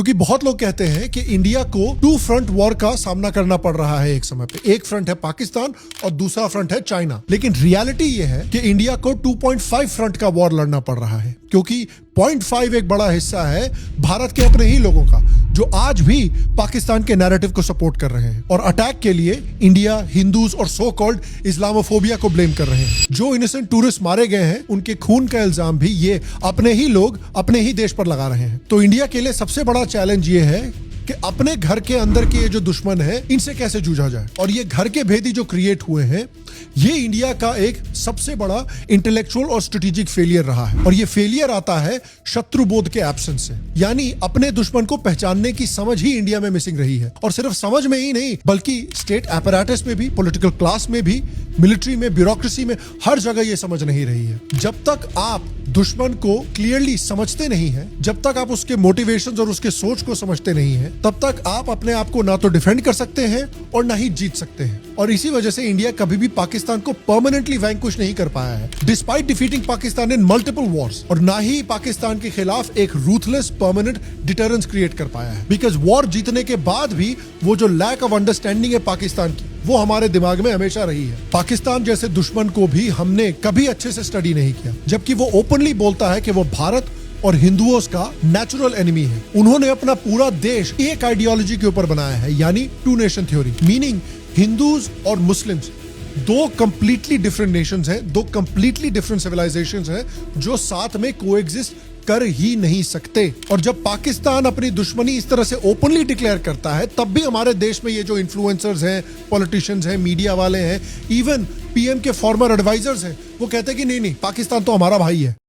क्योंकि बहुत लोग कहते हैं कि इंडिया को टू फ्रंट वॉर का सामना करना पड़ रहा है एक समय पे। एक फ्रंट है पाकिस्तान और दूसरा फ्रंट है चाइना। लेकिन रियलिटी ये है कि इंडिया को 2.5 फ्रंट का वॉर लड़ना पड़ रहा है, क्योंकि 0.5 एक बड़ा हिस्सा है भारत के अपने ही लोगों का, जो आज भी पाकिस्तान के नैरेटिव को सपोर्ट कर रहे हैं और अटैक के लिए इंडिया, हिंदूज और सो कॉल्ड इस्लामोफोबिया को ब्लेम कर रहे हैं। जो इनोसेंट टूरिस्ट मारे गए हैं, उनके खून का इल्जाम भी ये अपने ही लोग अपने ही देश पर लगा रहे हैं। तो इंडिया के लिए सबसे बड़ा चैलेंज ये है कि अपने घर के अंदर के जो दुश्मन है, इनसे कैसे जूझा जाए। और ये घर के भेदी जो क्रिएट हुए हैं, ये इंडिया का एक सबसे बड़ा इंटेलेक्चुअल और स्ट्रेटेजिक फेलियर रहा है। और ये फेलियर आता है शत्रुबोध के एब्सेंस से, यानी अपने दुश्मन को पहचानने की समझ ही इंडिया में मिसिंग रही है। और सिर्फ समझ में ही नहीं, बल्कि स्टेट एपैरेटस में भी, पॉलिटिकल क्लास में भी, मिलिट्री में, ब्यूरोक्रेसी में, हर जगह ये समझ नहीं रही है। जब तक आप दुश्मन को क्लियरली समझते नहीं हैं, जब तक आप उसके मोटिवेशंस और उसके सोच को समझते नहीं हैं, तब तक आप अपने आप को ना तो डिफेंड कर सकते हैं और ना ही जीत सकते हैं। और इसी वजह से इंडिया कभी भी पाकिस्तान को परमानेंटली वैंक्विश नहीं कर पाया है, डिस्पाइट डिफीटिंग पाकिस्तान इन मल्टीपल वॉर्स। और ना ही पाकिस्तान के खिलाफ एक रूथलेस परमानेंट डिटरेंस क्रिएट कर पाया है। बिकॉज वॉर जीतने के बाद भी वो जो लैक ऑफ अंडरस्टैंडिंग है पाकिस्तान की, वो हमारे दिमाग में हमेशा रही है। पाकिस्तान जैसे दुश्मन को भी हमने कभी अच्छे से स्टडी नहीं किया, जबकि वो ओपनली बोलता है कि वो भारत और हिंदुओं का नेचुरल एनिमी है। उन्होंने अपना पूरा देश एक आइडियोलॉजी के ऊपर बनाया है, यानी two nation theory, meaning Hindus और मुस्लिम्स दो कंप्लीटली डिफरेंट नेशंस हैं, दो कंप्लीटली डिफरेंट सिविलाइजेशंस हैं, जो साथ में कोएग्जिस्ट कर ही नहीं सकते। और जब पाकिस्तान अपनी दुश्मनी इस तरह से ओपनली डिक्लेयर करता है, तब भी हमारे देश में ये जो इन्फ्लुएंसर्स हैं, पॉलिटिशियंस हैं, मीडिया वाले हैं, इवन पीएम के फॉर्मर एडवाइजर्स हैं, वो कहते हैं कि नहीं नहीं, पाकिस्तान तो हमारा भाई है।